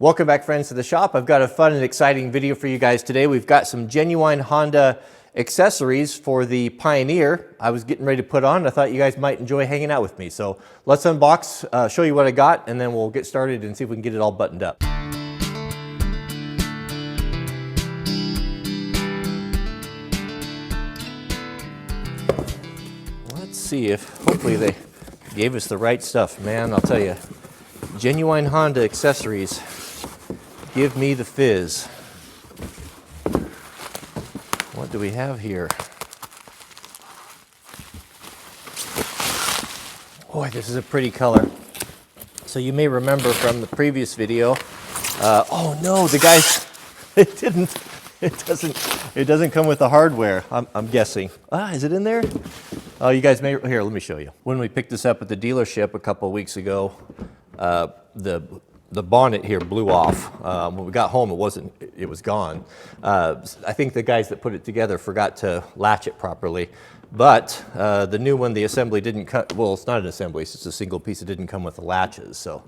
Welcome back, friends, to the shop. I've got a fun and exciting video for you guys today. We've got some genuine Honda accessories for the Pioneer I was getting ready to put on. I thought you guys might enjoy hanging out with me. So let's unbox, show you what I got, and then we'll get started and see if we can get it all buttoned up. Let's see if, hopefully they gave us the right stuff. Man, I'll tell you, genuine Honda accessories. Give me the fizz. What do we have here? Boy, this is a pretty color. So you may remember from the previous video. Oh no, the guys, it doesn't come with the hardware. I'm guessing. Is it in there? Oh, you guys may. Here, let me show you. When we picked this up at the dealership a couple of weeks ago, the bonnet here blew off. When we got home, it was gone. I think the guys that put it together forgot to latch it properly. But the new one, the assembly didn't cut, well, it's not an assembly, it's just a single piece. It didn't come with the latches, so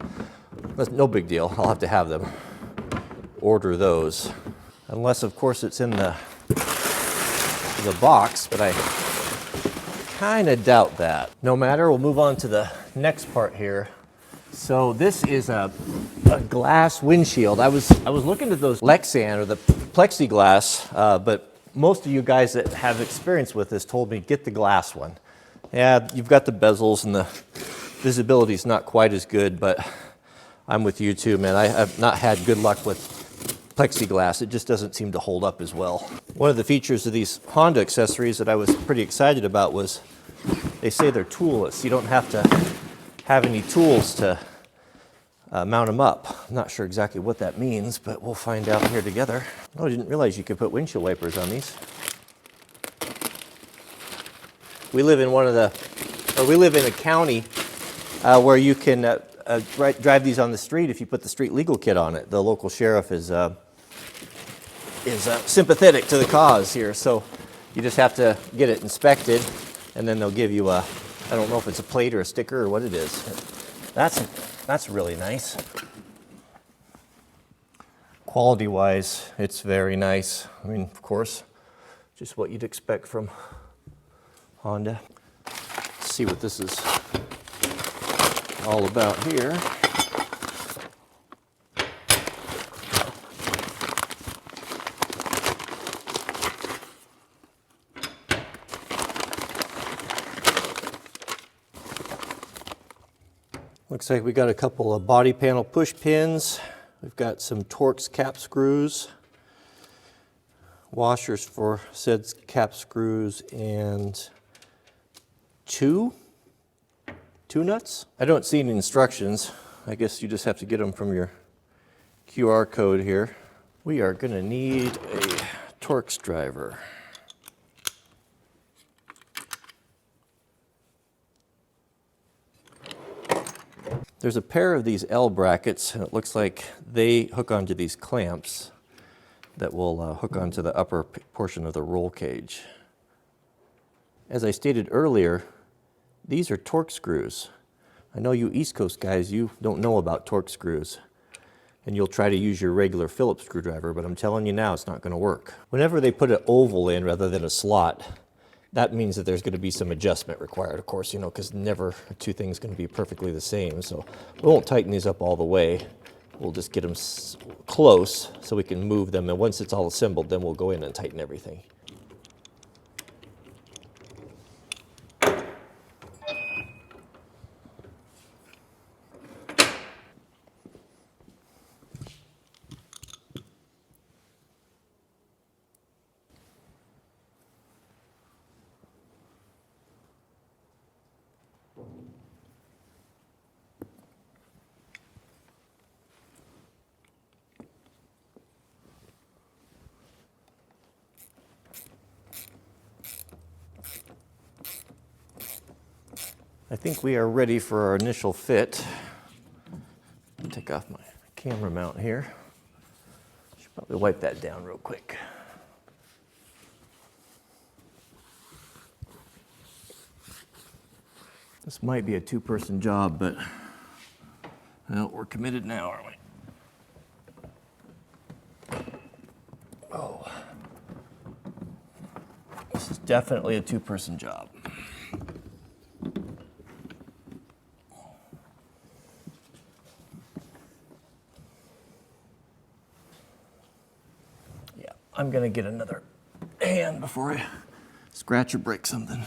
that's no big deal. I'll have to have them order those. Unless, of course, it's in the box, but I kind of doubt that. No matter, we'll move on to the next part here. So this is a glass windshield. I was looking at those Lexan or the plexiglass, but most of you guys that have experience with this told me get the glass one. Yeah, you've got the bezels and the visibility is not quite as good, but I'm with you too, man. I've not had good luck with plexiglass. It just doesn't seem to hold up as well. One of the features of these Honda accessories that I was pretty excited about was they say they're toolless. You don't have to have any tools to mount them up. I'm not sure exactly what that means, but we'll find out here together. Oh, I didn't realize you could put windshield wipers on these. We live in a county where you can drive these on the street if you put the street legal kit on it. The local sheriff is sympathetic to the cause here, so you just have to get it inspected, and then they'll give you a, I don't know if it's a plate or a sticker or what it is. That's really nice. Quality-wise, it's very nice. I mean, of course, just what you'd expect from Honda. Let's see what this is all about here. Looks like we got a couple of body panel push pins. We've got some Torx cap screws, washers for said cap screws, and two nuts. I don't see any instructions. I guess you just have to get them from your QR code here. We are going to need a Torx driver. There's a pair of these L brackets, and it looks like they hook onto these clamps that will hook onto the upper portion of the roll cage. As I stated earlier, these are Torx screws. I know you East Coast guys, you don't know about Torx screws, and you'll try to use your regular Phillips screwdriver, but I'm telling you now, it's not going to work. Whenever they put an oval in rather than a slot, that means that there's going to be some adjustment required, of course, because never two things going to be perfectly the same. So we won't tighten these up all the way. We'll just get them close so we can move them. And once it's all assembled, then we'll go in and tighten everything. I think we are ready for our initial fit. Take off my camera mount here. Should probably wipe that down real quick. This might be a two-person job, but well, we're committed now, aren't we? Oh, this is definitely a two-person job. Yeah, I'm gonna get another hand before I scratch or break something.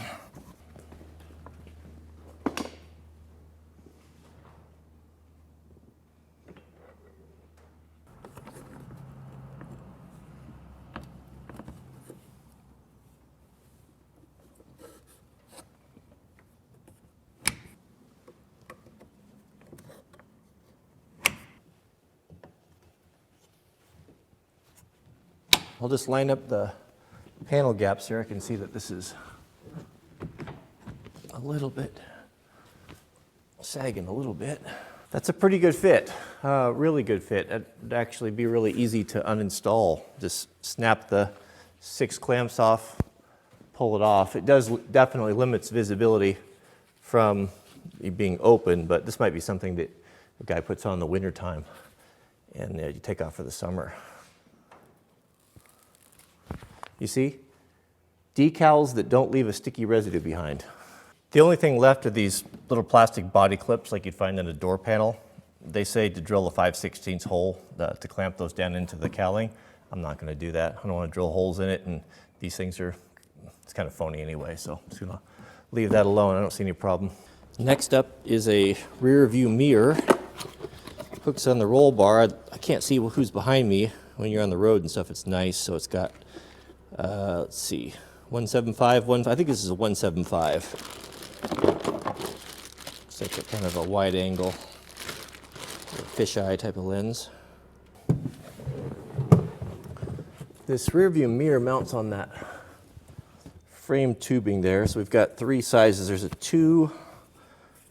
I'll just line up the panel gaps here. I can see that this is a little bit sagging a little bit. That's a pretty good fit, really good fit. It'd actually be really easy to uninstall. Just snap the 6 clamps off, pull it off. It does definitely limits visibility from it being open, but this might be something that a guy puts on in the winter time and you take off for the summer. You see? Decals that don't leave a sticky residue behind. The only thing left are these little plastic body clips like you'd find in a door panel. They say to drill a 5/16 hole to clamp those down into the cowling. I'm not going to do that. I don't want to drill holes in it, and these things it's kind of phony anyway, so I'm just going to leave that alone. I don't see any problem. Next up is a rear view mirror. Hooks on the roll bar. I can't see who's behind me when you're on the road and stuff. It's nice, so it's got let's see, 175, I think this is a 175. It's like a kind of a wide angle, fisheye type of lens. This rear view mirror mounts on that frame tubing there. So we've got 3 sizes. There's a 2,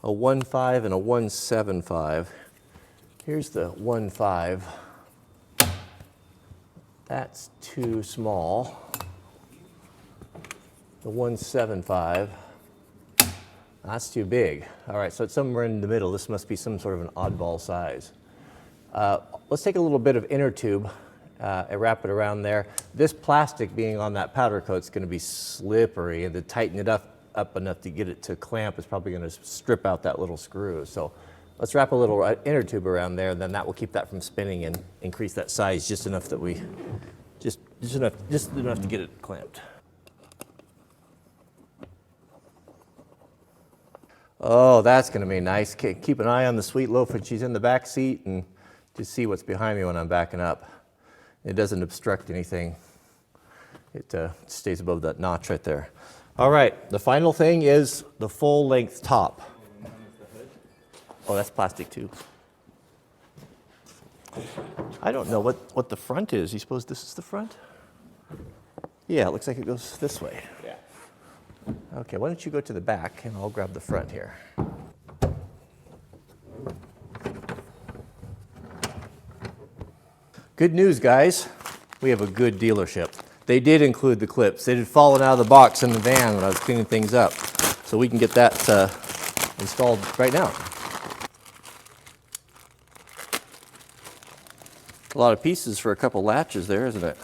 a 1.5, and a 1.75. Here's the 1.5. That's too small. The 1.75, that's too big. All right, so it's somewhere in the middle. This must be some sort of an oddball size. Let's take a little bit of inner tube and wrap it around there. This plastic being on that powder coat is going to be slippery, and to tighten it up enough to get it to clamp is probably going to strip out that little screw. So let's wrap a little inner tube around there, and then that will keep that from spinning and increase that size just enough that we just enough to get it clamped. Oh, that's going to be nice. Keep an eye on the sweet loaf when she's in the back seat and just see what's behind me when I'm backing up. It doesn't obstruct anything. It stays above that notch right there. All right, the final thing is the full length top. Oh, that's plastic too. I don't know what the front is. You suppose this is the front? Yeah, it looks like it goes this way. Yeah. Okay, why don't you go to the back and I'll grab the front here. Good news, guys. We have a good dealership. They did include the clips. They had fallen out of the box in the van when I was cleaning things up. So we can get that installed right now. A lot of pieces for a couple latches there, isn't it?